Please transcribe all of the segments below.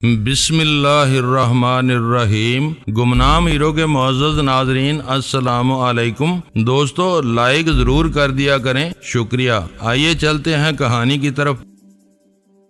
بسم اللہ الرحمن الرحیم۔ گمنام ہیرو کے معزز ناظرین السلام علیکم۔ دوستو لائک ضرور کر دیا کریں، شکریہ۔ آئیے چلتے ہیں کہانی کی طرف۔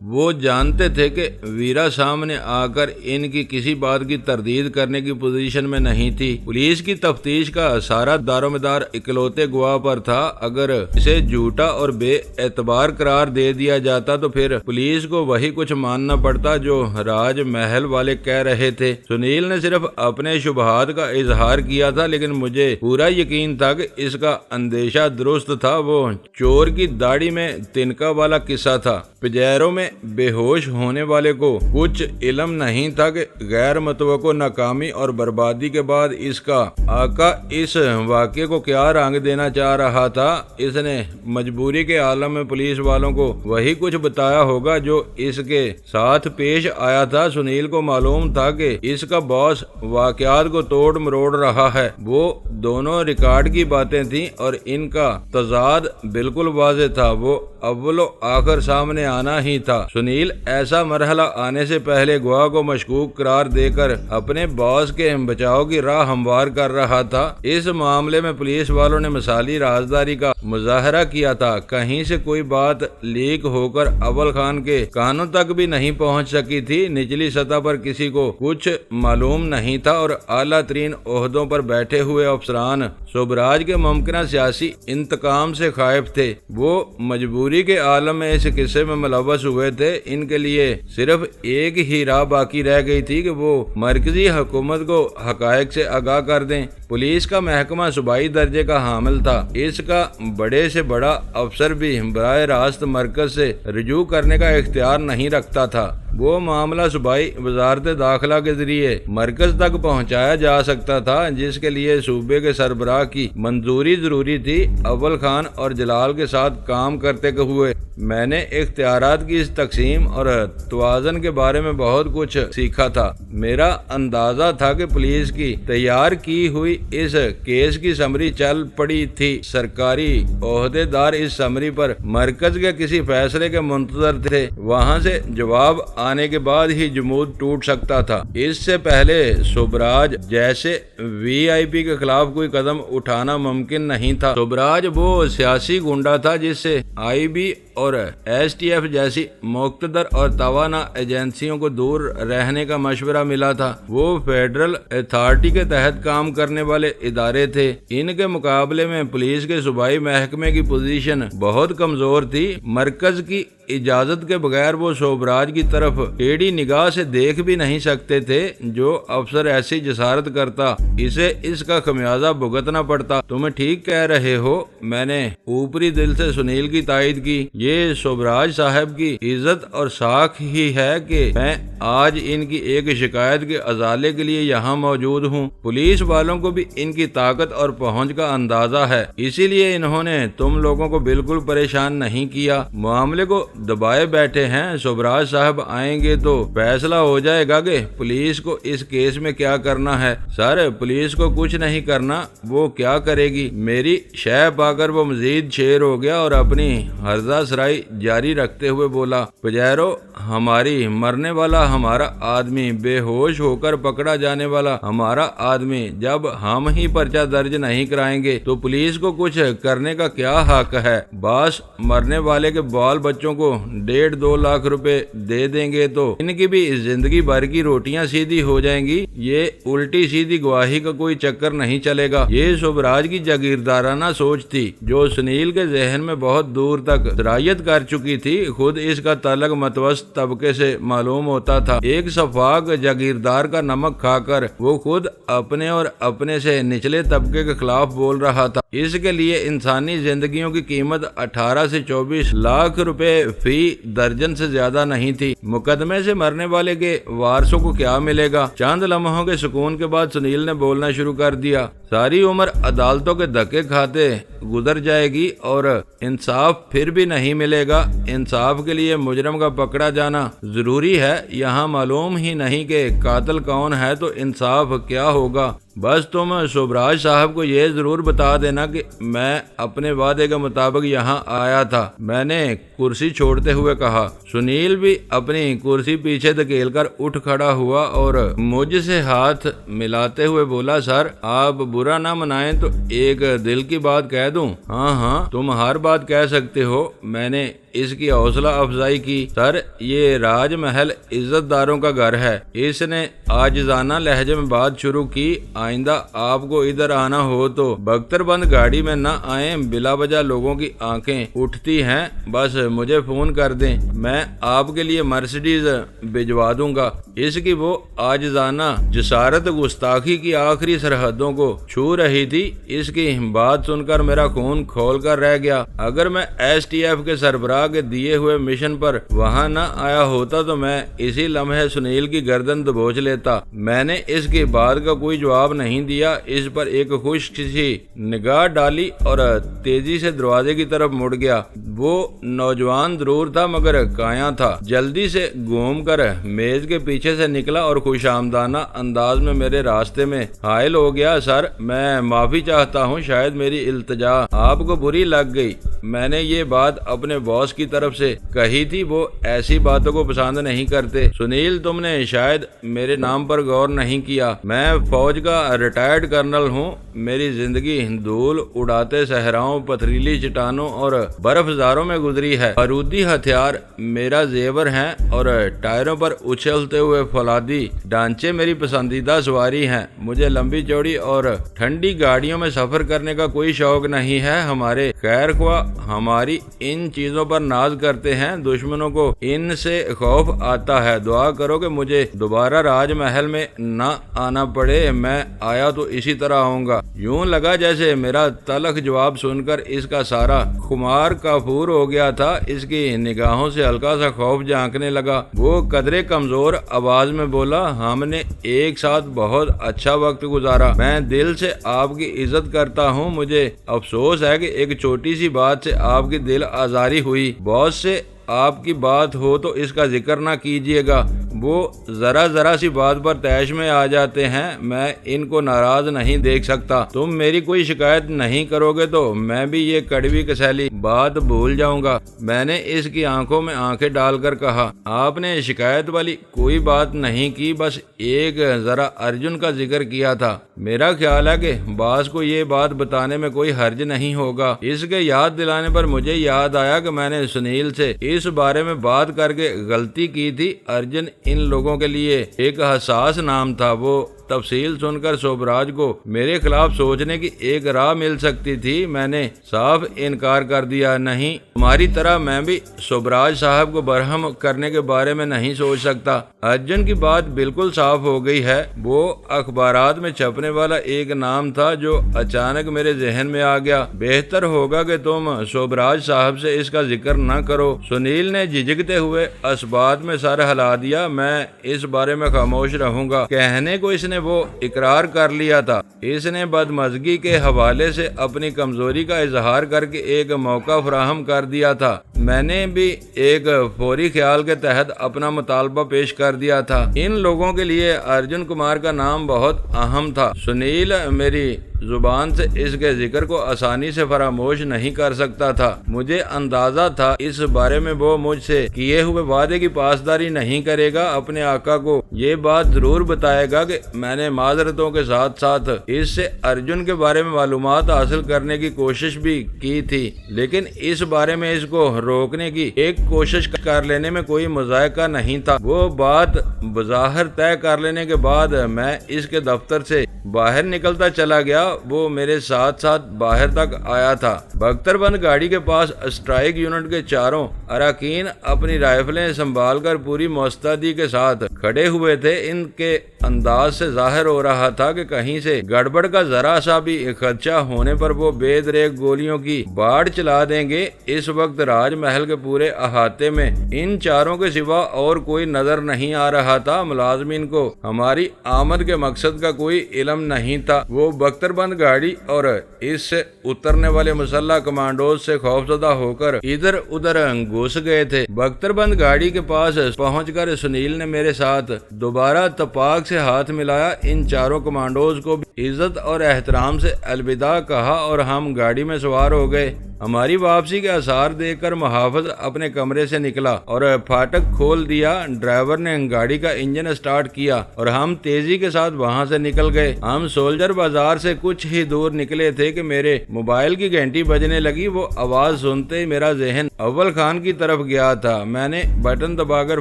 وہ جانتے تھے کہ ویرا سامنے آ کر ان کی کسی بات کی تردید کرنے کی پوزیشن میں نہیں تھی۔ پولیس کی تفتیش کا سارا دارومدار اکلوتے گواہ پر تھا۔ اگر اسے جھوٹا اور بے اعتبار قرار دے دیا جاتا تو پھر پولیس کو وہی کچھ ماننا پڑتا جو راج محل والے کہہ رہے تھے۔ سنیل نے صرف اپنے شبہات کا اظہار کیا تھا، لیکن مجھے پورا یقین تھا کہ اس کا اندیشہ درست تھا۔ وہ چور کی داڑھی میں تنکا والا قصہ تھا۔ پجیروں میں بے ہوش ہونے والے کو کچھ علم نہیں تھا کہ غیر متوقع ناکامی اور بربادی کے بعد اس کا آقا اس واقعے کو کیا رنگ دینا چاہ رہا تھا۔ اس نے مجبوری کے عالم میں پولیس والوں کو وہی کچھ بتایا ہوگا جو اس کے ساتھ پیش آیا تھا۔ سنیل کو معلوم تھا کہ اس کا باس واقعات کو توڑ مروڑ رہا ہے۔ وہ دونوں ریکارڈ کی باتیں تھیں اور ان کا تضاد بالکل واضح تھا۔ وہ اول و آخر سامنے آنا ہی تھا۔ سنیل ایسا مرحلہ آنے سے پہلے گواہ کو مشکوک قرار دے کر اپنے باس کے بچاؤ کی راہ ہموار کر رہا تھا۔ اس معاملے میں پولیس والوں نے مثالی رازداری کا مظاہرہ کیا تھا۔ کہیں سے کوئی بات لیک ہو کر اول خان کے کانوں تک بھی نہیں پہنچ سکی تھی۔ نچلی سطح پر کسی کو کچھ معلوم نہیں تھا اور اعلیٰ ترین عہدوں پر بیٹھے ہوئے افسران صوبراج کے ممکنہ سیاسی انتقام سے خائف تھے۔ وہ مجبوری کے عالم میں اس قصے میں ملوث ہوئے تھے۔ ان کے لیے صرف ایک ہی راہ باقی رہ گئی تھی کہ وہ مرکزی حکومت کو حقائق سے آگاہ کر دیں۔ پولیس کا محکمہ صوبائی درجے کا حامل تھا۔ اس کا بڑے سے بڑا افسر بھی براہ راست مرکز سے رجوع کرنے کا اختیار نہیں رکھتا تھا۔ وہ معاملہ صوبائی وزارت داخلہ کے ذریعے مرکز تک پہنچایا جا سکتا تھا، جس کے لیے صوبے کے سربراہ کی منظوری ضروری تھی۔ اول خان اور جلال کے ساتھ کام کرتے ہوئے میں نے اختیارات کی اس تقسیم اور توازن کے بارے میں بہت کچھ سیکھا تھا۔ میرا اندازہ تھا کہ پولیس کی تیار کی ہوئی اس کیس کی سمری چل پڑی تھی۔ سرکاری عہدے دار اس سمری پر مرکز کے کسی فیصلے کے منتظر تھے۔ وہاں سے جواب آنے کے بعد ہی جمود ٹوٹ سکتا تھا۔ اس سے پہلے صوبراج جیسے وی آئی پی کے خلاف کوئی قدم اٹھانا ممکن نہیں تھا۔ صوبراج وہ سیاسی گنڈا تھا جس سے آئی بی اور ایس ٹی ایف جیسی مقتدر اور توانا ایجنسیوں کو دور رہنے کا مشورہ ملا تھا۔ وہ فیڈرل اتھارٹی کے تحت کام کرنے والے ادارے تھے۔ ان کے مقابلے میں پولیس کے صوبائی محکمے کی پوزیشن بہت کمزور تھی۔ مرکز کی اجازت کے بغیر وہ صوبراج کی طرف ٹیڑھی نگاہ سے دیکھ بھی نہیں سکتے تھے۔ جو افسر ایسی جسارت کرتا اسے اس کا خمیازہ بھگتنا پڑتا۔ تم ٹھیک کہہ رہے ہو، میں نے اوپری دل سے سنیل کی تائید کی۔ یہ صوبراج صاحب کی عزت اور ساکھ ہی ہے کہ میں آج ان کی ایک شکایت کے ازالے کے لیے یہاں موجود ہوں۔ پولیس والوں کو بھی ان کی طاقت اور پہنچ کا اندازہ ہے، اسی لیے انہوں نے تم لوگوں کو بالکل پریشان نہیں کیا، معاملے کو دبائے بیٹھے ہیں۔ صوبراج صاحب آئیں گے تو فیصلہ ہو جائے گا کہ پولیس کو اس کیس میں کیا کرنا ہے۔ سر، پولیس کو کچھ نہیں کرنا، وہ کیا کرے گی؟ میری شہ پا کر وہ مزید شیر ہو گیا اور اپنی ہرزہ سرائی جاری رکھتے ہوئے بولا، پجیرو، ہماری مرنے والا ہمارا آدمی، بے ہوش ہو کر پکڑا جانے والا ہمارا آدمی، جب ہم ہی پرچہ درج نہیں کرائیں گے تو پولیس کو کچھ کرنے کا کیا حق ہے؟ باس مرنے والے کے بال بچوں کو 1.5-2 لاکھ روپے دے دیں گے تو ان کی بھی زندگی بھر کی روٹیاں سیدھی ہو جائیں گی۔ یہ الٹی سیدھی گواہی کا کوئی چکر نہیں چلے گا۔ یہ صوبراج کی جاگیردارانہ سوچ تھی جو سنیل کے ذہن میں بہت دور تک سرایت کر چکی تھی۔ خود اس کا تعلق متوسط طبقے سے معلوم ہوتا تھا۔ ایک شفاق جاگیردار کا نمک کھا کر وہ خود اپنے اور اپنے سے نچلے طبقے کے خلاف بول رہا تھا۔ اس کے لیے انسانی زندگیوں کی قیمت 18 سے 24 لاکھ روپے فی درجن سے زیادہ نہیں تھی۔ مقدمے سے مرنے والے کے وارثوں کو کیا ملے گا؟ چند لمحوں کے سکون کے بعد سنیل نے بولنا شروع کر دیا، ساری عمر عدالتوں کے دھکے کھاتے گزر جائے گی اور انصاف پھر بھی نہیں ملے گا۔ انصاف کے لیے مجرم کا پکڑا جانا ضروری ہے۔ یہاں معلوم ہی نہیں کہ قاتل کون ہے تو انصاف کیا ہوگا؟ बस तुम शुभराज साहब को ये जरूर बता देना कि मैं अपने वादे के मुताबिक यहाँ आया था, मैंने कुर्सी छोड़ते हुए कहा। सुनील भी अपनी कुर्सी पीछे धकेलकर उठ खड़ा हुआ और मुझसे हाथ मिलाते हुए बोला, सर आप बुरा ना मनाएं तो एक दिल की बात कह दूं। हाँ हाँ, तुम हर बात कह सकते हो, मैंने इसकी हौसला अफजाई की। सर ये राजमहल इज्जतदारों का घर है। इसने आजिजाना लहजे में बात शुरू की। आइंदा आपको इधर आना हो तो बख्तरबंद गाड़ी में न आए, बिला वजह लोगों की आंखें उठती हैं। बस मुझे फोन कर दें, मैं आपके लिए मर्सिडीज भिजवा दूंगा। इसकी वो आजिजाना जसारत गुस्ताखी की आखिरी सरहदों को छू रही थी। इसकी बात सुनकर मेरा खून खोल कर रह गया। अगर मैं STF के सरबराह के दिए हुए मिशन पर वहां न आया होता तो मैं इसी लम्हे सुनील की गर्दन दबोच लेता। मैंने इसकी बात का कोई जवाब नहीं दिया। इस पर एक खुश सी निगाह डाली और तेजी से दरवाजे की तरफ मुड़ गया। वो नौजवान जरूर था मगर काया था। जल्दी से घूम कर मेज के पीछे से निकला और खुशामदाना अंदाज में मेरे रास्ते में हायल हो गया। सर मैं माफी चाहता हूँ, शायद मेरी इल्तिजा आपको बुरी लग गई। मैंने ये बात अपने बॉस की तरफ से कही थी, वो ऐसी बातों को पसंद नहीं करते। सुनील तुमने शायद मेरे नाम पर गौर नहीं किया। मैं फौज का रिटायर्ड कर्नल हूँ। मेरी जिंदगी धूल उड़ाते सहराओं, पथरीली चट्टानों और बर्फजारों में गुजरी है। बारूदी हथियार मेरा जेवर है और टायरों पर उछलते हुए फौलादी ढांचे मेरी पसंदीदा सवारी हैं। मुझे लंबी चौड़ी और ठंडी गाड़ियों में सफर करने का कोई शौक नहीं है। हमारे खैर ख्वाह हमारी इन चीजों पर नाज करते हैं, दुश्मनों को इनसे खौफ आता है। दुआ करो कि मुझे दोबारा राजमहल में न आना पड़े। मैं आया तो इसी तरह आऊंगा। यूं लगा जैसे मेरा तलख जवाब सुनकर इसका सारा खुमार काफूर हो गया था। इसकी निगाहों से हल्का सा खौफ झांकने लगा। वो कदरे कमजोर आवाज में बोला, हमने एक साथ बहुत अच्छा वक्त गुजारा। मैं दिल से आपकी इज्जत करता हूँ। मुझे अफसोस है कि एक छोटी सी बात से आपकी दिल आजारी हुई। बॉस से आपकी बात हो तो इसका जिक्र ना कीजिएगा। वो जरा सी बात पर तैश में आ जाते हैं। मैं इनको नाराज नहीं देख सकता। तुम मेरी कोई शिकायत नहीं करोगे तो मैं भी ये कड़वी कसैली बात भूल जाऊंगा। मैंने इसकी आंखों में आंखें डालकर कहा, आपने शिकायत वाली कोई बात नहीं की, बस एक जरा अर्जुन का जिक्र किया था। मेरा ख्याल है कि बास को ये बात बताने में कोई हर्ज नहीं होगा। इसके याद दिलाने पर मुझे याद आया कि मैंने सुनील से इस बारे में बात करके गलती की थी। अर्जुन इन लोगों के लिए एक हसास नाम था। वो तफसील सुनकर शोभराज को मेरे खिलाफ सोचने की एक राह मिल सकती थी। मैंने साफ इनकार कर दिया, नहीं, तुम्हारी तरह मैं भी शोभराज साहब को बरहम करने के बारे में नहीं सोच सकता। अर्जुन की बात बिल्कुल साफ हो गई है। वो अखबारात में छपने वाला एक नाम था जो अचानक मेरे जहन में आ गया। बेहतर होगा कि तुम शोभराज साहब से इसका जिक्र न करो। सुनील ने झिझकते हुए असबात में सर हिला दिया। मैं इस बारे में खामोश रहूंगा। कहने को इसने वो इकरार कर लिया था। इसने बदमज़गी के हवाले से अपनी कमजोरी का इजहार करके एक मौका फराहम कर दिया था। मैंने भी एक फौरी ख्याल के तहत अपना मुतालबा पेश कर दिया था। इन लोगों के लिए अर्जुन कुमार का नाम बहुत अहम था। सुनील मेरी जुबान से इसके जिक्र को आसानी से फरामोश नहीं कर सकता था। मुझे अंदाजा था इस बारे में वो मुझसे किए हुए वादे की पासदारी नहीं करेगा। अपने आका को ये बात जरूर बताएगा कि मैंने माजरतों के साथ साथ इससे अर्जुन के बारे में मालूमात हासिल करने की कोशिश भी की थी, लेकिन इस बारे में इसको रोकने की एक कोशिश कर लेने में कोई मुजायका नहीं था। वो बात बज़ाहिर तय कर लेने के बाद मैं इसके दफ्तर से बाहर निकलता चला गया। वो मेरे साथ साथ बाहर तक आया था। बख्तरबंद गाड़ी के पास स्ट्राइक यूनिट के चारों अरकान अपनी राइफलें संभाल कर पूरी मुस्तैदी के साथ खड़े हुए थे। इनके अंदाज से जाहिर हो रहा था कि कहीं से गड़बड़ का जरा सा भी खदशा होने पर वो बेदरेक गोलियों की बाढ़ चला देंगे। इस वक्त राजमहल के पूरे अहाते में इन चारों के सिवा और कोई नजर नहीं आ रहा था। मुलाजमीन को हमारी आमद के मकसद का कोई इल्म नहीं था। वो बख्तरबंद बख्तरबंद गाड़ी और इससे उतरने वाले मुसल्लह कमांडोज से खौफजदा होकर इधर उधर घुस गए थे। बख्तरबंद गाड़ी के पास पहुंचकर सुनील ने मेरे साथ दोबारा तपाक से हाथ मिलाया। इन चारों कमांडोज को इज्जत और एहतराम से अलविदा कहा और हम गाड़ी में सवार हो गए। हमारी वापसी के आसार देखकर मुहाफिज अपने कमरे से निकला और फाटक खोल दिया। ड्राइवर ने गाड़ी का इंजन स्टार्ट किया और हम तेजी के साथ वहां से निकल गए। हम सोल्जर बाजार से कुछ ही दूर निकले थे कि मेरे मोबाइल की घंटी बजने लगी। वो आवाज सुनते ही मेरा ज़हन अव्वल खान की तरफ गया था। मैंने बटन दबाकर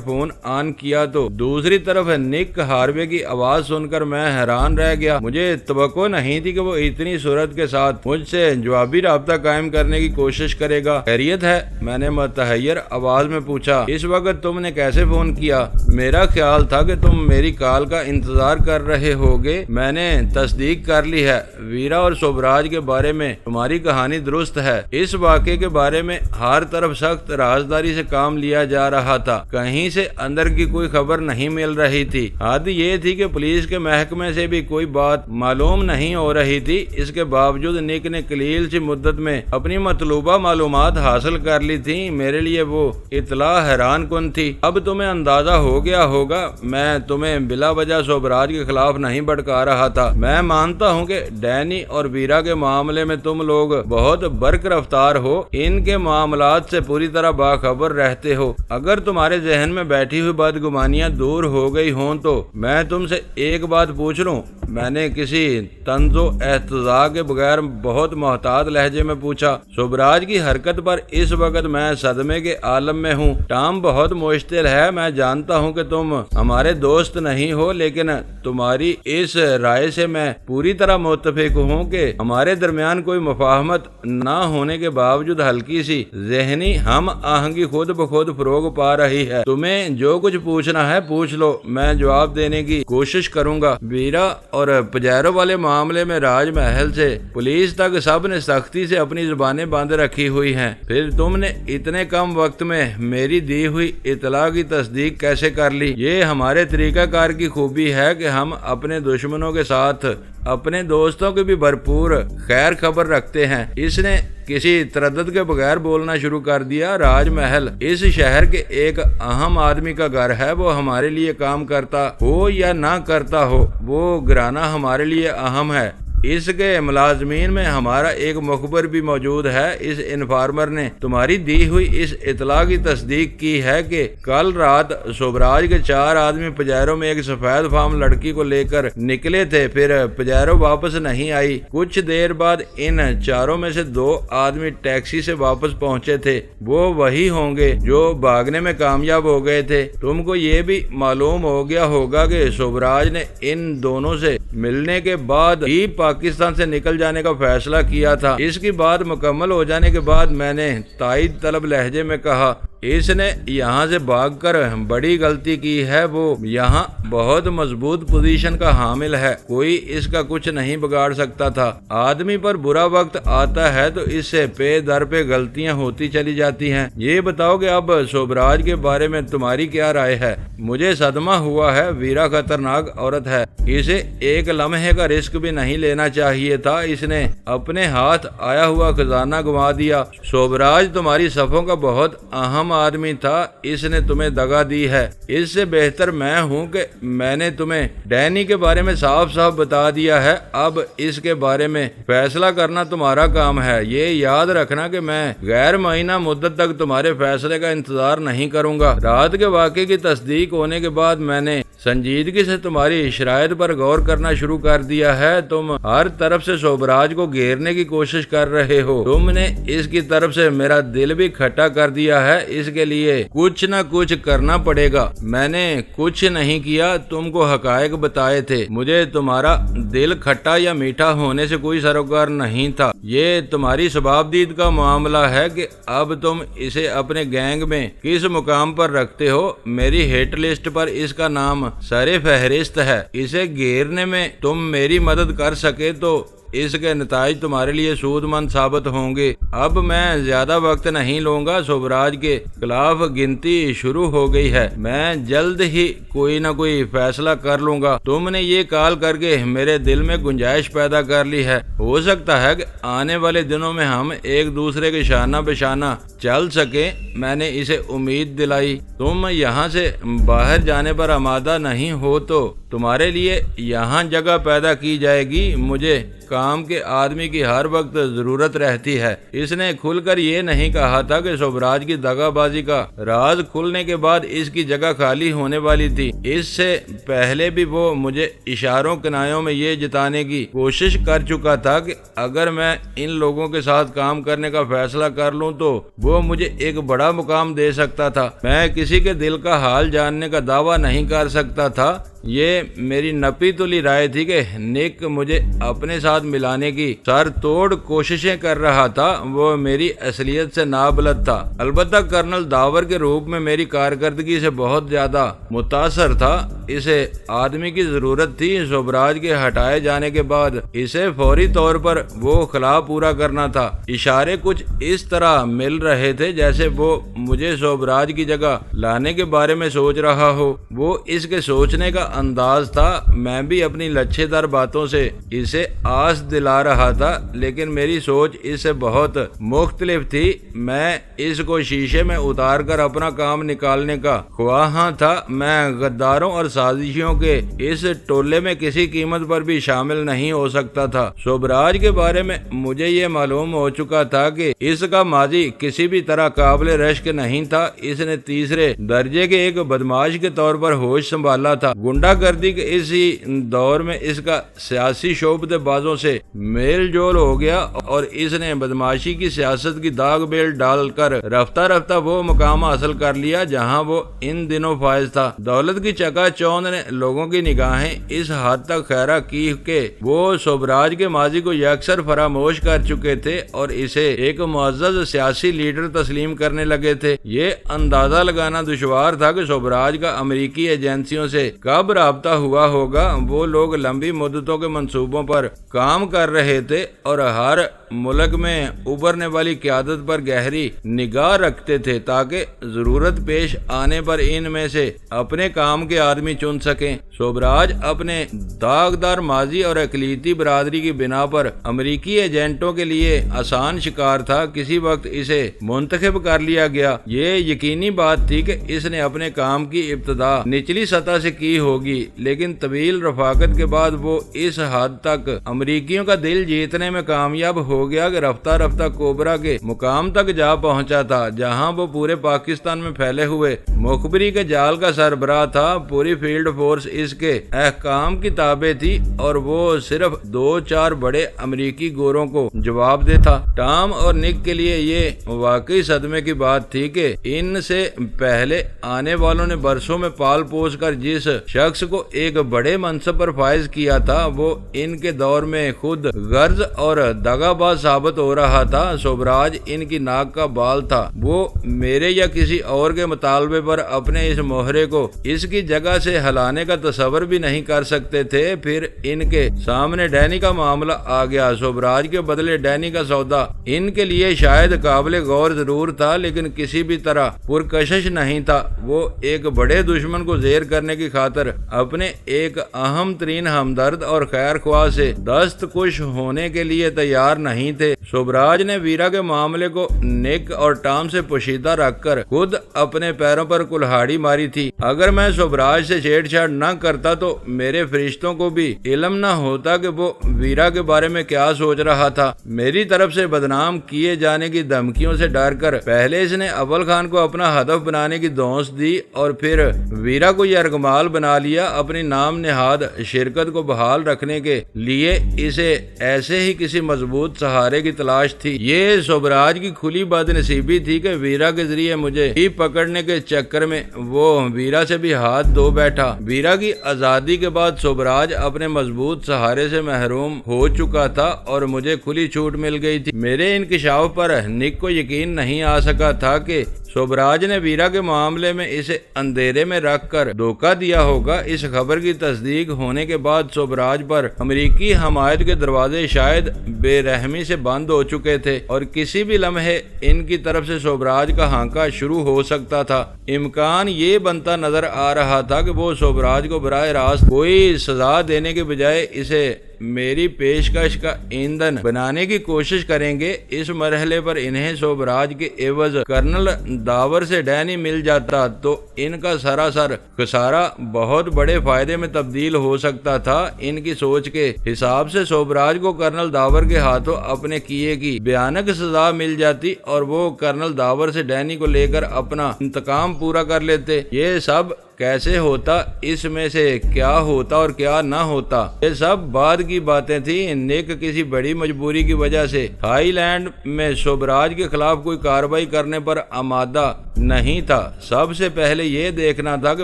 फोन ऑन किया तो दूसरी तरफ निक हार्वे की आवाज सुनकर मैं हैरान रह गया। मुझे तवक्को नहीं थी कि वो इतनी सूरत के साथ मुझसे जवाबी राब्ता कायम करने की कोशिश करेगा। खैरियत है? मैंने मुतहय्यर आवाज में पूछा। इस वक्त तुमने कैसे फोन किया? मेरा ख्याल था कि तुम मेरी कॉल का इंतजार कर रहे होगे। मैंने तस्दीक कर ली है। वीरा और शोभराज के बारे में तुम्हारी कहानी दुरुस्त है। इस वाक़े के बारे में हर तरफ सख्त राजदारी से काम लिया जा रहा था। कहीं से अंदर की कोई खबर नहीं मिल रही थी। हद ये थी कि पुलिस के महकमे से भी कोई बात मालूम नहीं हो रही थी। इसके बावजूद निक ने कलील सी मुद्दत में अपनी मतलूबा मालूमात हासिल कर ली थी। मेरे लिए वो इतला हैरान कुन थी। अब तुम्हें अंदाजा हो गया होगा मैं तुम्हें बिला वजह शोभराज के खिलाफ नहीं भड़का रहा था। मैं मानता हूँ कि डैनी और वीरा के मामले में तुम लोग बहुत बर्क रफ्तार हो, इनके मामलात से पूरी तरह बाखबर रहते हो। अगर तुम्हारे जहन में बैठी हुई बदगुमानियां दूर हो गई हों तो मैं तुमसे एक बात पूछ लूं। मैंने किसी तंजो एहतजा के बगैर बहुत मोहतात लहजे में पूछा। शोभराज की हरकत पर इस वक्त मैं सदमे के आलम में हूँ। टाम बहुत मुश्किल है। मैं जानता हूँ कि तुम हमारे दोस्त नहीं हो, लेकिन तुम्हारी इस राय से मैं पूरी तरह मुत्तफिक हूँ कि हमारे दरमियान कोई मुफाहमत न होने के बावजूद हल्की सी ज़हनी हम आहंगी खुद ब खुद फरोग पा रही है। तुम्हें जो कुछ पूछना है पूछ लो, मैं जवाब देने की कोशिश करूंगा। वीरा और पजैरो वाले मामले में राजमहल से पुलिस तक सब ने सख्ती से अपनी जुबानें बंद रखी हुई हैं। फिर तुमने इतने कम वक्त में मेरी दी हुई इतला की तस्दीक कैसे कर ली? ये हमारे तरीकाकार की खूबी है कि हम अपने दुश्मनों के साथ अपने दोस्तों की भी भरपूर खैर खबर रखते हैं। इसने किसी तरद्दुद के बगैर बोलना शुरू कर दिया। राजमहल इस शहर के एक अहम आदमी का घर है। वो हमारे लिए काम करता हो या ना करता हो, वो घराना हमारे लिए अहम है। इसके मुलाजमीन में हमारा एक मुखबर भी मौजूद है। इस इन्फॉर्मर ने तुम्हारी दी हुई इस इतला की तस्दीक की है कि कल रात शोभराज के 4 आदमी पजैरो में एक सफेद फार्म लड़की को लेकर निकले थे। फिर पजैरो वापस नहीं आई। कुछ देर बाद इन चारों में से 2 आदमी टैक्सी से वापस पहुंचे थे। वो वही होंगे जो भागने में कामयाब हो गए थे। तुमको ये भी मालूम हो गया होगा कि शोभराज ने इन दोनों से मिलने के बाद ही पाकिस्तान से निकल जाने का फैसला किया था। इसकी बात मुकम्मल हो जाने के बाद मैंने ताईद तलब लहजे में कहा, इसने यहाँ से भागकर बड़ी गलती की है। वो यहाँ बहुत मजबूत पोजीशन का हामिल है, कोई इसका कुछ नहीं बिगाड़ सकता था। आदमी पर बुरा वक्त आता है तो इससे पे दर पे गलतियाँ होती चली जाती हैं। ये बताओ कि अब शोभराज के बारे में तुम्हारी क्या राय है? मुझे सदमा हुआ है। वीरा खतरनाक औरत है, इसे एक लम्हे का रिस्क भी नहीं लेना चाहिए था। इसने अपने हाथ आया हुआ खजाना गंवा दिया। शोभराज तुम्हारी सफों का बहुत अहम आदमी था, इसने तुम्हें दगा दी है। इससे बेहतर मैं हूं कि मैंने तुम्हें डैनी के बारे में साफ साफ बता दिया है। अब इसके बारे में फैसला करना तुम्हारा काम है। ये याद रखना कि मैं गैर महीना मुद्दत तक तुम्हारे फैसले का इंतजार नहीं करूंगा। रात के वाक़े की तस्दीक होने के बाद मैंने संजीदगी से तुम्हारी शरायत पर गौर करना शुरू कर दिया है। तुम हर तरफ से शोभराज को घेरने की कोशिश कर रहे हो। तुमने इसकी तरफ से मेरा दिल भी खट्टा कर दिया है। इसके लिए कुछ न कुछ करना पड़ेगा। मैंने कुछ नहीं किया, तुमको हकायक बताए थे। मुझे तुम्हारा दिल खट्टा या मीठा होने से कोई सरोकार नहीं था। ये तुम्हारी शबाबदीद का मामला है कि अब तुम इसे अपने गैंग में किस मुकाम पर रखते हो। मेरी हिट लिस्ट पर इसका नाम सरे फहरिस्त है। इसे घेरने में तुम मेरी मदद कर सके तो इसके नताइज तुम्हारे लिए सूदमंद साबित होंगे। अब मैं ज्यादा वक्त नहीं लूंगा, शुभराज के खिलाफ गिनती शुरू हो गई है। मैं जल्द ही कोई न कोई फैसला कर लूंगा। तुमने ये कॉल करके मेरे दिल में गुंजाइश पैदा कर ली है। हो सकता है कि आने वाले दिनों में हम एक दूसरे के शाना बेशाना चल सके। मैंने इसे उम्मीद दिलाई। तुम यहाँ से बाहर जाने पर आमादा नहीं हो तो तुम्हारे लिए यहाँ जगह पैदा की जाएगी। मुझे काम के आदमी की हर वक्त जरूरत रहती है। इसने खुलकर ये नहीं कहा था कि शुभराज की दगाबाजी का राज खुलने के बाद इसकी जगह खाली होने वाली थी। इससे पहले भी वो मुझे इशारों किनायों में ये जताने की कोशिश कर चुका था कि अगर मैं इन लोगों के साथ काम करने का फैसला कर लूं तो वो मुझे एक बड़ा मुकाम दे सकता था। मैं किसी के दिल का हाल जानने का दावा नहीं कर सकता था। ये मेरी नपी तुली राय थी कि निक मुझे अपने साथ मिलाने की सर तोड़ कोशिशें कर रहा था। वो मेरी असलियत से नाबलद था। अलबत्ता कर्नल दावर के रूप में मेरी कारकर्दगी से बहुत ज्यादा मुतासर था। इसे आदमी की जरूरत थी। शुभराज के हटाए जाने के बाद इसे फौरी तौर पर वो खिला पूरा करना था। इशारे कुछ इस तरह मिल रहे थे जैसे वो मुझे शुभराज की जगह लाने के बारे में सोच रहा हो। वो इसके सोचने का अंदाज था। मैं भी अपनी लच्छेदार बातों से इसे आस दिला रहा था, लेकिन मेरी सोच इससे बहुत मुख्तलिफ थी। मैं इसको शीशे में उतार कर अपना काम निकालने का ख्वाह था। मैं गद्दारों और साजिशों के इस टोले में किसी कीमत पर भी शामिल नहीं हो सकता था। शुभराज के बारे में मुझे ये मालूम हो चुका था कि इसका माजी किसी भी तरह काबिल रश्क नहीं था। इसने तीसरे दर्जे के एक बदमाश के तौर पर होश संभाला था। गुंडागर्दी के इसी दौर में इसका सियासी शोबतेबाजों से मेल जोल हो गया और इसने बदमाशी की सियासत की दाग बेल डालकर रफ्ता रफ्ता वो मुकाम हासिल कर लिया जहां वो इन दिनों फायज था। दौलत की चकाचौंध ने लोगों की निगाहें इस हद तक खैरा की कि वो शुभराज के माजी को यकसर फरामोश कर चुके थे और इसे एक मुअज़्ज़ज़ सियासी लीडर तस्लीम करने लगे थे। ये अंदाजा लगाना दुश्वार था कि शुभराज का अमेरिकी एजेंसियों से कब राब्ता हुआ होगा। वो लोग लंबी मुद्दतों के मंसूबों पर काम कर रहे थे और हर मुल्क में उभरने वाली क़यादत पर गहरी निगाह रखते थे ताकि जरूरत पेश आने पर इनमें से अपने काम के आदमी चुन सकें। शुभराज अपने दागदार माजी और अक़लीती बरादरी की बिना पर अमेरिकी एजेंटों के लिए आसान शिकार था। किसी वक्त इसे मुंतखब कर लिया गया। ये यकीनी बात थी कि इसने अपने काम की इब्तिदा निचली सतह से की होगी, लेकिन तवील रफाकत के बाद वो इस हद तक अमेरिकियों का दिल जीतने में कामयाब हो गया कि रफ्ता रफ्ता कोबरा के मुकाम तक जा पहुंचा था, जहां वो पूरे पाकिस्तान में फैले हुए मुखबरी के जाल का सरबराह था। पूरी फील्ड फोर्स इसके अहकाम की ताबे थी और वो सिर्फ 2-4 बड़े अमेरिकी गोरों को जवाब देता। टॉम और निक के लिए ये वाकई सदमे की बात थी कि इनसे पहले आने वालों ने बरसों में पाल पोस कर जिस शख्स को एक बड़े मनसब पर फायज किया था वो इनके दौर में खुद गर्ज और दगाबाज साबित हो रहा था। शुभराज इनकी नाक का बाल था। वो मेरे या किसी और के मुतालबे पर अपने इस मोहरे को इसकी जगह से हलाने का तस्वर भी नहीं कर सकते थे। फिर इनके सामने डैनी का मामला आ गया। शुभराज के बदले डैनी का सौदा इनके लिए शायद काबिल गौर जरूर था, लेकिन किसी भी तरह पुरकशिश नहीं था। वो एक बड़े दुश्मन को जेर करने की खातिर अपने एक अहम तरीन हमदर्द और खैर ख्वाह से दस्तकुश होने के लिए तैयार नहीं थे। शुभराज ने वीरा के मामले को निक और टॉम से पोशीदा रखकर खुद अपने पैरों पर कुल्हाड़ी मारी थी। अगर मैं शुभराज से छेड़छाड़ न करता तो मेरे फरिश्तों को भी इल्म न होता कि वो वीरा के बारे में क्या सोच रहा था। मेरी तरफ से बदनाम किए जाने की धमकियों से डर कर पहले इसने अव्वल खान को अपना हदफ बनाने की धौंस दी और फिर वीरा को यरगमाल बना लिया। अपनी नाम नेहाद शिरकत को बहाल रखने के लिए इसे ऐसे ही किसी मजबूत सहारे की तलाश थी। ये शुभराज की खुली बदनसीबी थी कि वीरा के जरिए मुझे ही पकड़ने के चक्कर में वो वीरा से भी हाथ धो बैठा। वीरा की आजादी के बाद शुभराज अपने मजबूत सहारे से महरूम हो चुका था और मुझे खुली छूट मिल गई थी। मेरे इंकशाफ पर निक को यकीन नहीं आ सका था कि शोभराज ने वीरा के मामले में इसे अंधेरे में रख कर धोखा दिया होगा। इस खबर की तस्दीक होने के बाद शोभराज पर अमेरिकी हमायत के दरवाजे शायद बेरहमी से बंद हो चुके थे और किसी भी लम्हे इनकी तरफ से शोभराज का हांका शुरू हो सकता था। इम्कान ये बनता नजर आ रहा था कि वो शोभराज को बराह रास्त कोई सजा देने के बजाय इसे मेरी पेशकश का ईंधन बनाने की कोशिश करेंगे। इस मरहले पर इन्हें शोभराज के एवज कर्नल दावर से डैनी मिल जाता तो इनका सरासर खसारा बहुत बड़े फायदे में तब्दील हो सकता था। इनकी सोच के हिसाब से शोभराज को कर्नल दावर के हाथों अपने किए की भयानक सजा मिल जाती और वो कर्नल दावर से डैनी को लेकर अपना इंतकाम पूरा कर लेते। ये सब कैसे होता, इसमें से क्या होता और क्या न होता, ये सब बाद की बातें थी। निक किसी बड़ी मजबूरी की वजह से थाईलैंड में शोभराज के खिलाफ कोई कार्रवाई करने पर आमादा नहीं था। सबसे पहले ये देखना था कि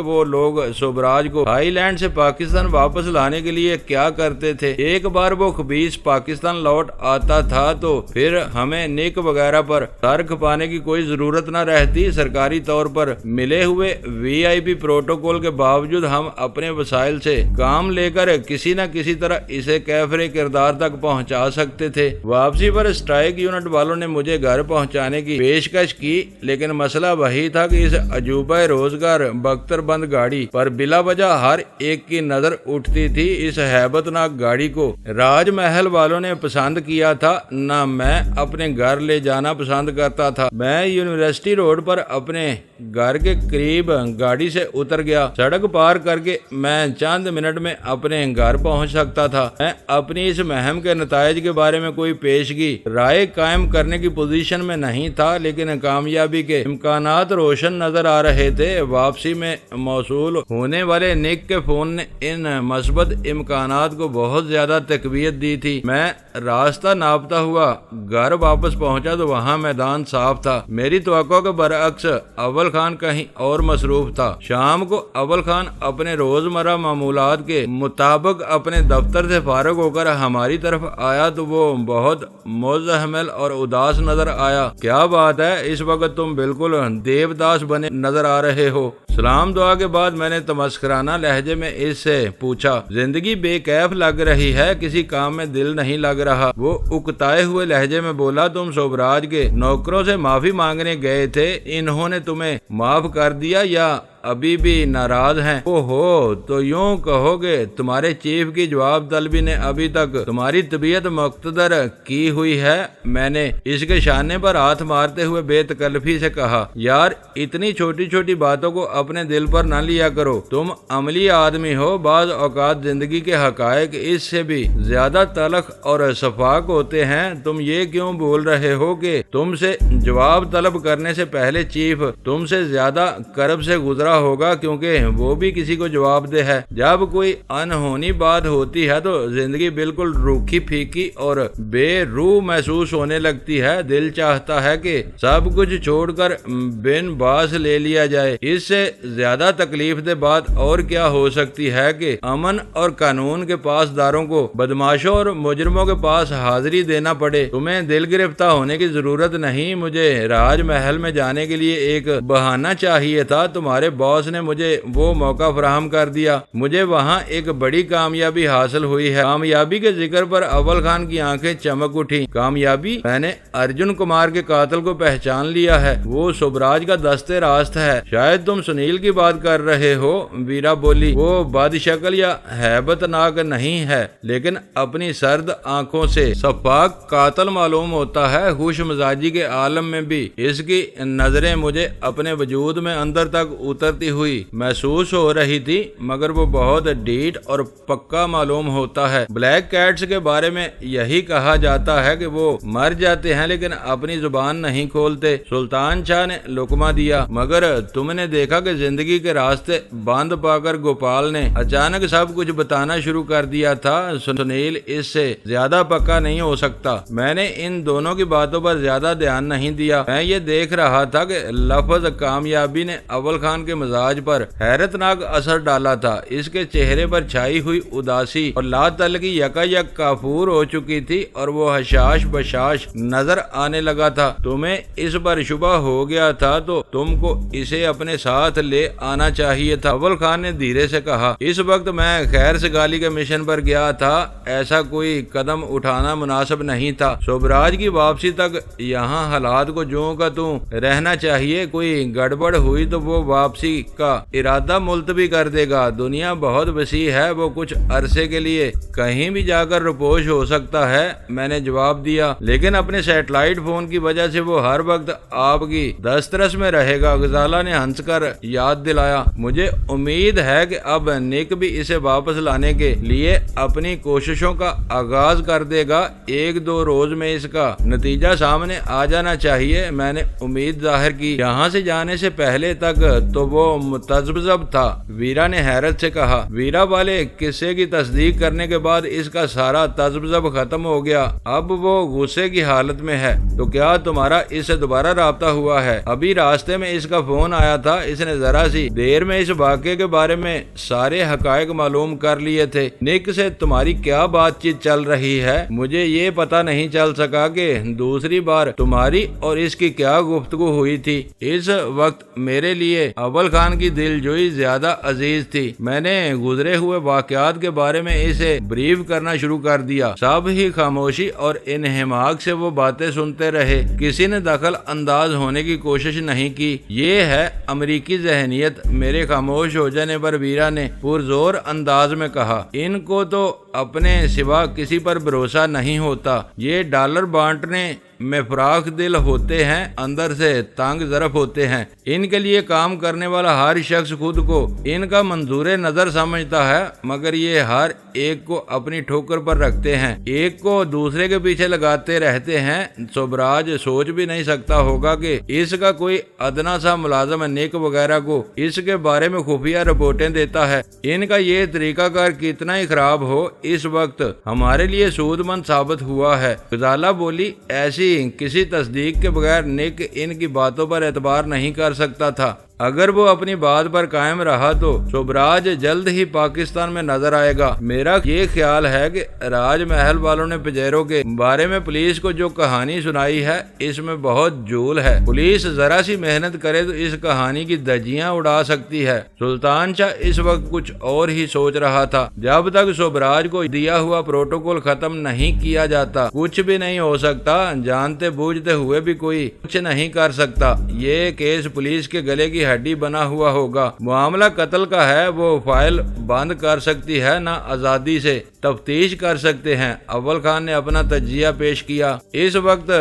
वो लोग शोभराज को थाईलैंड से पाकिस्तान वापस लाने के लिए क्या करते थे। एक बार वो खबीस पाकिस्तान लौट आता था तो फिर हमें निक वगैरह पर सर खपाने की कोई जरूरत न रहती। सरकारी तौर पर मिले हुए VIP प्रोटोकॉल के बावजूद हम अपने वसाइल से काम लेकर किसी न किसी तरह इसे कैफरे किरदार तक पहुंचा सकते थे। वापसी पर स्ट्राइक यूनिट वालों ने मुझे घर पहुंचाने की पेशकश की, लेकिन मसला वही था कि इस अजूबा रोजगार बख्तरबंद गाड़ी पर बिला वजह हर एक की नजर उठती थी। इस हैबतनाक गाड़ी को राजमहल वालों ने पसंद किया था, न मैं अपने घर ले जाना पसंद करता था। मैं यूनिवर्सिटी रोड पर अपने घर के करीब गाड़ी से उतर गया। सड़क पार करके मैं चंद मिनट में अपने घर पहुंच सकता था। मैं अपनी इस मुहिम के नतायज के बारे में कोई पेशगी राय कायम करने की पोजीशन में नहीं था, लेकिन कामयाबी के इम्कानात रोशन नजर आ रहे थे। वापसी में मौसूल होने वाले निक के फोन ने इन मस्बत इम्कानात को बहुत ज्यादा तकवीयत दी थी। मैं रास्ता नापता हुआ घर वापस पहुंचा तो वहां मैदान साफ था। मेरी तवक्को के बरअक्स अव्वल खान कहीं और मसरूफ था। शाम को अव्वल खान अपने रोजमर्रा मामूलात के मुताबिक अपने दफ्तर से फारग होकर हमारी तरफ आया तो वो बहुत मुज़हमल और उदास नजर आया। क्या बात है, इस वक्त तुम बिल्कुल देवदास बने नजर आ रहे हो। सलाम दुआ के बाद मैंने तमस्कराना लहजे में इससे पूछा, जिंदगी बेकैफ लग रही है, किसी काम में दिल नहीं लग रहा। वो उकताए हुए लहजे में बोला, तुम शोभराज के नौकरों से माफी मांगने गए थे, इन्होंने तुम्हें माफ कर दिया या अभी भी नाराज हैं? ओहो, तो यूं कहोगे तुम्हारे चीफ की जवाब तलबी ने अभी तक तुम्हारी तबीयत मुक्तदर की हुई है। मैंने इसके शाने पर हाथ मारते हुए बेतकल्फी से कहा, यार इतनी छोटी छोटी बातों को अपने दिल पर न लिया करो। तुम अमली आदमी हो, बाज औकात जिंदगी के हकायक इससे भी ज्यादा तलख और शफाक होते हैं। तुम ये क्यों बोल रहे हो कि तुमसे जवाब तलब करने से पहले चीफ तुमसे ज्यादा करब से गुजरा होगा, क्योंकि वो भी किसी को जवाब दे है। जब कोई अनहोनी बात होती है तो जिंदगी बिल्कुल रूखी फीकी और बेरूह महसूस होने लगती है। दिल चाहता है कि सब कुछ छोड़कर बिन बास ले लिया जाए। इससे ज्यादा तकलीफ दे बात और क्या हो सकती है कि अमन और कानून के पासदारों को बदमाशों और मुजरिमों के पास हाजिरी देना पड़े। तुम्हें दिल गिरफ्तार होने की जरूरत नहीं। मुझे राजमहल में जाने के लिए एक बहाना चाहिए था। तुम्हारे बॉस ने मुझे वो मौका फराहम कर दिया। मुझे वहाँ एक बड़ी कामयाबी हासिल हुई है। कामयाबी के जिक्र पर अव्वल खान की आंखें चमक उठी। कामयाबी? मैंने अर्जुन कुमार के कातिल को पहचान लिया है। वो शोभराज का दस्ते रास्त है। शायद तुम सुनील की बात कर रहे हो, वीरा बोली। वो बदशक्ल या हैबतनाक नहीं है, लेकिन अपनी सर्द आंखों से सफाक कातिल मालूम होता है। खुश मिजाजी के आलम में भी इसकी नजरें मुझे अपने वजूद में अंदर तक उतरती हुई महसूस हो रही थी, मगर वो बहुत डीठ और पक्का मालूम होता है। ब्लैक कैट्स के बारे में यही कहा जाता है कि वो मर जाते हैं लेकिन अपनी जुबान नहीं खोलते। सुल्तान शाह ने लुकमा दिया, मगर तुमने देखा कि जिंदगी के रास्ते बंद पाकर गोपाल ने अचानक सब कुछ बताना शुरू कर दिया था। सुनील इससे ज्यादा पक्का नहीं हो सकता। मैंने इन दोनों की बातों पर ज्यादा ध्यान नहीं दिया। मैं ये देख रहा था कि लफ्ज कामयाबी ने अव्वल खान के مزاج پر حیرتناک اثر ڈالا تھا۔ اس کے چہرے پر چھائی ہوئی اداسی اور لا تعلقی یکایک کافور ہو چکی تھی اور وہ حشاش بشاش نظر آنے لگا تھا۔ تمہیں اس پر شبہ ہو گیا تھا تو تم کو اسے اپنے ساتھ لے آنا چاہیے تھا، اول خان نے دھیرے سے کہا۔ اس وقت میں خیر سگالی کے مشن پر گیا تھا، ایسا کوئی قدم اٹھانا مناسب نہیں تھا۔ شوبراج کی واپسی تک یہاں حالات کو جوں کا توں رہنا چاہیے، کوئی گڑبڑ ہوئی تو وہ واپسی کا ارادہ ملتوی کر دے گا۔ دنیا بہت وسیع ہے، وہ کچھ عرصے کے لیے کہیں بھی جا کر روپوش ہو سکتا ہے، میں نے جواب دیا، لیکن اپنے سیٹلائٹ فون کی وجہ سے وہ ہر وقت آپ کی دسترس میں رہے گا۔ غزالہ نے ہنس کر یاد دلایا۔ مجھے امید ہے کہ اب نک بھی اسے واپس لانے کے لیے اپنی کوششوں کا آغاز کر دے گا، 1-2 روز میں اس کا نتیجہ سامنے آ جانا چاہیے۔ میں نے امید ظاہر کی۔ یہاں سے جانے سے پہلے تک تو وہ متذبذب تھا، ویرا نے حیرت سے کہا۔ ویرا والے قصے کی تصدیق کرنے کے بعد اس کا سارا تذبذب ختم ہو گیا، اب وہ غصے کی حالت میں ہے۔ تو کیا تمہارا اس سے دوبارہ رابطہ ہوا ہے؟ ابھی راستے میں اس کا فون آیا تھا، اس نے ذرا سی دیر میں اس واقعے کے بارے میں سارے حقائق معلوم کر لیے تھے۔ نک سے تمہاری کیا بات چیت چل رہی ہے؟ مجھے یہ پتہ نہیں چل سکا کہ دوسری بار تمہاری اور اس کی کیا گفتگو ہوئی تھی۔ اس وقت میرے لیے اول خان کی دلجوئی زیادہ عزیز تھی۔ میں نے گزرے ہوئے واقعات کے بارے میں اسے بریف کرنا شروع کر دیا۔ سب ہی خاموشی اور انہماک سے وہ باتیں سنتے رہے، کسی نے دخل انداز ہونے کی کوشش نہیں کی۔ یہ ہے امریکی ذہنیت، میرے خاموش ہو جانے پر ویرا نے پرزور انداز میں کہا۔ ان کو تو اپنے سوا کسی پر بھروسہ نہیں ہوتا، یہ ڈالر بانٹنے میں فراخ دل ہوتے ہیں، اندر سے تنگ ظرف ہوتے ہیں۔ ان کے لیے کام کرنے والا ہر شخص خود کو ان کا منظور نظر سمجھتا ہے، مگر یہ ہر ایک کو اپنی ٹھوکر پر رکھتے ہیں، ایک کو دوسرے کے پیچھے لگاتے رہتے ہیں۔ شوبراج سوچ بھی نہیں سکتا ہوگا کہ اس کا کوئی ادنا سا ملازم نک وغیرہ کو اس کے بارے میں خفیہ رپورٹیں دیتا ہے۔ ان کا یہ طریقہ کار کتنا ہی خراب ہو، اس وقت ہمارے لیے سود مند ثابت ہوا ہے۔ غزالہ بولی، ایسی کسی تصدیق کے بغیر نک ان کی باتوں پر اعتبار نہیں کر سکتا تھا۔ اگر وہ اپنی بات پر قائم رہا تو شوبراج جلد ہی پاکستان میں نظر آئے گا۔ میرا یہ خیال ہے کہ راج محل والوں نے پجیرو کے بارے میں پولیس کو جو کہانی سنائی ہے اس میں بہت جھول ہے۔ پولیس ذرا سی محنت کرے تو اس کہانی کی دھجیاں اڑا سکتی ہے۔ سلطان شاہ اس وقت کچھ اور ہی سوچ رہا تھا۔ جب تک شوبراج کو دیا ہوا پروٹوکول ختم نہیں کیا جاتا کچھ بھی نہیں ہو سکتا، جانتے بوجھتے ہوئے بھی کوئی کچھ نہیں کر سکتا۔ یہ کیس پولیس کے گلے کی ہڈی بنا ہوا ہوگا، معاملہ قتل کا ہے، وہ فائل بند کر سکتی ہے، نہ آزادی سے تفتیش کر سکتے ہیں۔ اول خان نے اپنا تجزیہ پیش کیا۔ اس وقت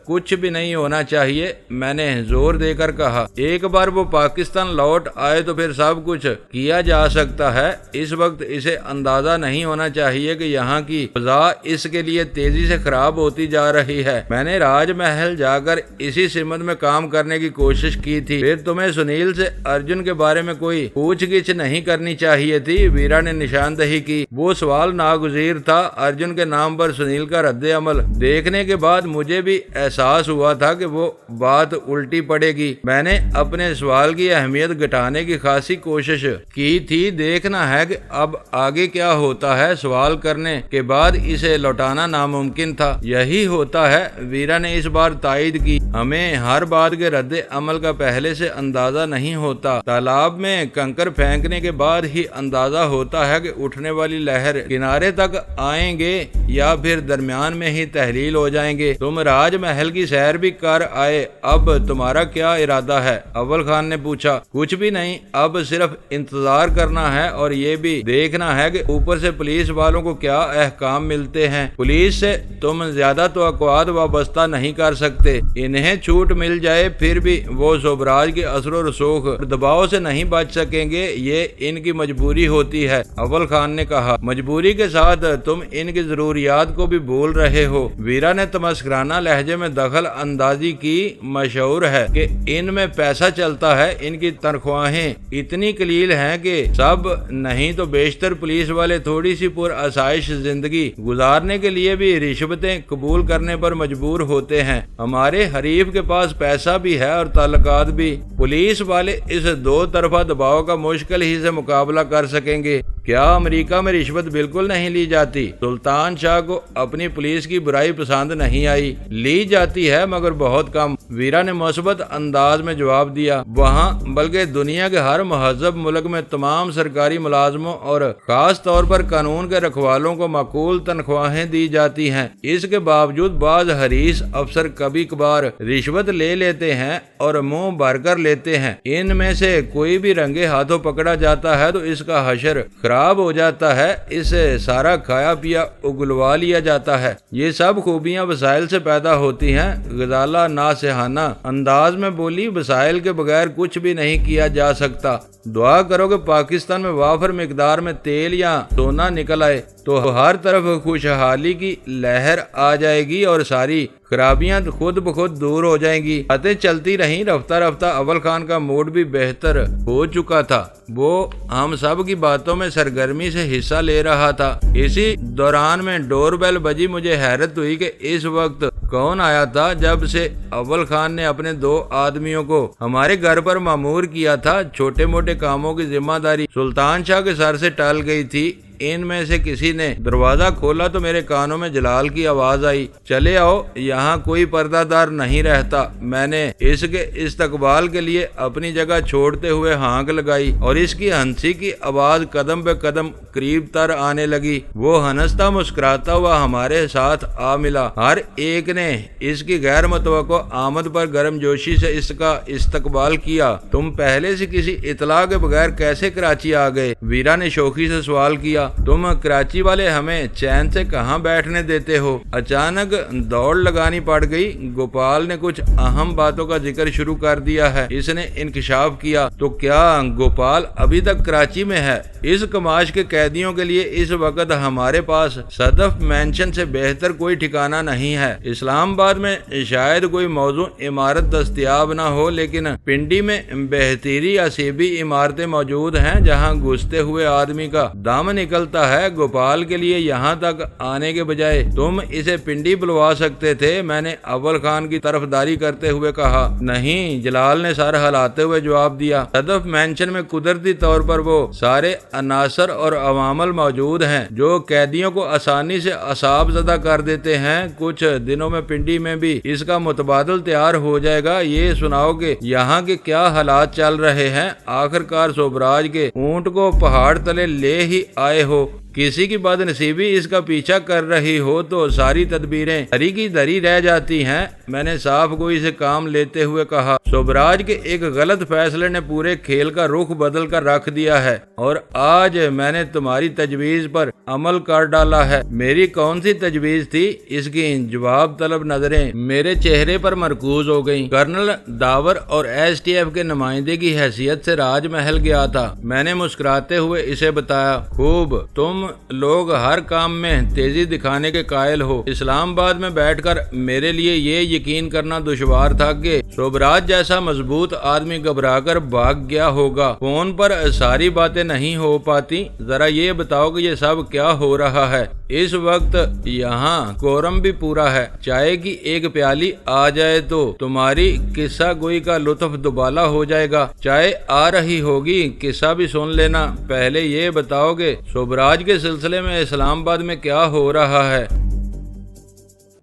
کچھ بھی نہیں ہونا چاہیے، میں نے زور دے کر کہا۔ ایک بار وہ پاکستان لوٹ آئے تو پھر سب کچھ کیا جا سکتا ہے۔ اس وقت اسے اندازہ نہیں ہونا چاہیے کہ یہاں کی فضا اس کے لیے تیزی سے خراب ہوتی جا رہی ہے۔ میں نے راج محل جا کر اسی سمت میں کام کرنے کی کوشش کی تھی۔ پھر تمہیں سنیل سے ارجن کے بارے میں کوئی پوچھ گچھ نہیں کرنی چاہیے تھی، ویرا نے نشاندہی کی۔ وہ سوال ناگزیر تھا۔ ارجن کے نام پر سنیل کا رد عمل دیکھنے کے بعد مجھے بھی احساس ہوا تھا کہ وہ بات الٹی پڑے گی۔ میں نے اپنے سوال کی اہمیت گھٹانے کی خاصی کوشش کی تھی۔ دیکھنا ہے کہ اب آگے کیا ہوتا ہے۔ سوال کرنے کے بعد اسے لوٹانا ناممکن تھا۔ یہی ہوتا ہے، ویرا نے اس بار تائید کی۔ ہمیں ہر بات کے رد عمل کا پہلے سے اندازہ نہیں ہوتا۔ تالاب میں کنکر پھینکنے کے بعد ہی اندازہ ہوتا ہے کہ اٹھنے والی لہر کنارے تک آئیں گے یا پھر درمیان میں ہی تحلیل ہو جائیں گے۔ تم راج محل کی سیر بھی کر آئے، اب تمہارا کیا ارادہ ہے؟ اول خان نے پوچھا۔ کچھ بھی نہیں، اب صرف انتظار کرنا ہے اور یہ بھی دیکھنا ہے کہ اوپر سے پولیس والوں کو کیا احکام ملتے ہیں۔ پولیس سے تم زیادہ توقعات وابستہ نہیں کر سکتے۔ انہیں چھوٹ مل جائے پھر بھی وہ شوبراج کے اثر و رسوخ اور دباؤ سے نہیں بچ سکیں گے، یہ ان کی مجبوری ہوتی ہے۔ اول خان نے کہا۔ مجبوری کے ساتھ تم ان کی ضروریات کو بھی بھول رہے ہو، ویرا نے تمسکرانہ لہجے میں दखल अंदाजी की मशहूर है कि इनमें पैसा चलता है। इनकी तनख्वाहें इतनी कलील हैं कि सब नहीं तो बेशतर पुलिस वाले थोड़ी सी पुरअसाइश जिंदगी गुजारने के लिए भी रिश्वतें कबूल करने पर मजबूर होते हैं। हमारे हरीफ के पास पैसा भी है और ताल्लुकात भी। पुलिस वाले इस दो तरफा दबाव का मुश्किल ही से मुकाबला कर सकेंगे। क्या अमेरिका में रिश्वत बिल्कुल नहीं ली जाती? सुल्तान शाह को अपनी पुलिस की बुराई पसंद नहीं आई। ली जाती है मगर बहुत कम। वीरा ने मुस्बत अंदाज में जवाब दिया। वहाँ बल्कि दुनिया के हर महजब मुल्क में तमाम सरकारी मुलाजमों और खास तौर पर कानून के रखवालों को माकूल तनख्वाहें दी जाती हैं। इसके बावजूद बाज हरीस अफसर कभी कभार रिश्वत ले लेते हैं और मुंह भर कर लेते हैं। इनमें से कोई भी रंगे हाथों पकड़ा जाता है तो इसका हशर खराब हो जाता है। इसे सारा खाया पिया उगलवा लिया जाता है। ये सब खूबियां वसाइल से पैदा होती हैं। गजाला नासेहाना अंदाज में बोली, वसाइल के बगैर कुछ भी नहीं किया जा सकता। दुआ करो कि पाकिस्तान में वाफर मिकदार में तेल या सोना निकल आए तो हर तरफ खुशहाली की लहर आ जाएगी और सारी खराबियां खुद बखुद दूर हो जाएंगी। बातें चलती रहीं। रफ्ता रफ्ता अव्वल खान का मूड भी बेहतर हो चुका था। वो हम सब की बातों में सरगर्मी से हिस्सा ले रहा था। इसी दौरान में डोरबेल बजी। मुझे हैरत हुई कि इस वक्त कौन आया था। जब से अव्वल खान ने अपने 2 आदमियों को हमारे घर पर मामूर किया था, छोटे मोटे कामों की जिम्मेदारी सुल्तान शाह के सर से टल गई थी। इनमें से किसी ने दरवाजा खोला तो मेरे कानों में जलाल की आवाज आई, चले आओ, यहाँ कोई पर्दादार नहीं रहता। मैंने इसके इस्तकबाल के लिए अपनी जगह छोड़ते हुए हाँक लगाई और इसकी हंसी की आवाज कदम पे कदम करीब तर आने लगी। वो हंसता मुस्कुराता हुआ हमारे साथ आ मिला। हर एक ने इसकी गैर मुतवक्को आमद पर गर्मजोशी से इसका इस्तकबाल किया। तुम पहले से किसी इतला के बगैर कैसे कराची आ गए? वीरा ने शौकी से सवाल किया। तुम कराची वाले हमें चैन से कहाँ बैठने देते हो? अचानक दौड़ लगानी पड़ गई। गोपाल ने कुछ अहम बातों का जिक्र शुरू कर दिया है, इसने इंकशाफ किया। तो क्या गोपाल अभी तक कराची में है? इस कमाश के कैदियों के लिए इस वक्त हमारे पास सदफ मेंशन से बेहतर कोई ठिकाना नहीं है। इस्लामाबाद में शायद कोई मौजू इमारत दस्तयाब न हो, लेकिन पिंडी में बेहतरी असीबी इमारतें मौजूद हैं जहाँ घुसते हुए आदमी का दम निकलता है। गोपाल के लिए यहाँ तक आने के बजाय तुम इसे पिंडी बुलवा सकते थे। मैंने अव्वल खान की तरफदारी करते हुए कहा। नहीं, जलाल ने सर हिलाते हुए जवाब दिया। सदफ मेंशन में कुदरती तौर पर वो सारे अनासर और अवामल मौजूद हैं जो कैदियों को आसानी से असाब ज़दा कर देते हैं। कुछ दिनों में पिंडी में भी इसका मुतबादल तैयार हो जाएगा। ये सुनाओ कि यहाँ के क्या हालात चल रहे हैं? आखिरकार सोबराज के ऊंट को पहाड़ तले ले ही आए हो। किसी की बदनसीबी इसका पीछा कर रही हो तो सारी तदबीरें धरी की धरी रह जाती हैं। मैंने साफ गोई से काम लेते हुए कहा। सोबराज के एक गलत फैसले ने पूरे खेल का रुख बदल कर रख दिया है और आज मैंने तुम्हारी तजवीज पर अमल कर डाला है। मेरी कौन सी तजवीज थी? इसकी जवाब तलब नजरें मेरे चेहरे पर मरकूज हो गईं। कर्नल दावर और STF के नुमाइंदे की हैसियत से राजमहल गया था। मैंने मुस्कुराते हुए इसे बताया। खूब, तुम लोग हर काम में तेजी दिखाने के कायल हो। इस्लामाबाद में बैठकर मेरे लिए ये यकीन करना दुश्वार था कि सोबराज जैसा मजबूत आदमी घबराकर भाग गया होगा। फोन पर सारी बातें नहीं हो पाती। जरा ये बताओ कि ये सब क्या हो रहा है? इस वक्त यहाँ कोरम भी पूरा है। चाय की एक प्याली आ जाए तो तुम्हारी किस्सा गोई का लुत्फ दुबाला हो जाएगा। चाय आ रही होगी, किस्सा भी सुन लेना। पहले ये बताओगे सोबराज के सिलसिले में इस्लामाबाद में क्या हो रहा है?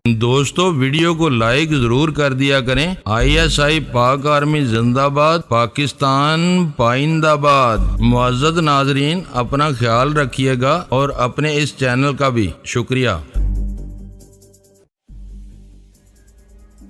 दोस्तों, वीडियो को लाइक जरूर कर दिया करें। ISI पाक आर्मी जिंदाबाद, पाकिस्तान पाइंदाबाद। मुअज़्ज़ज़ नाज़रीन, अपना ख्याल रखिएगा और अपने इस चैनल का भी शुक्रिया।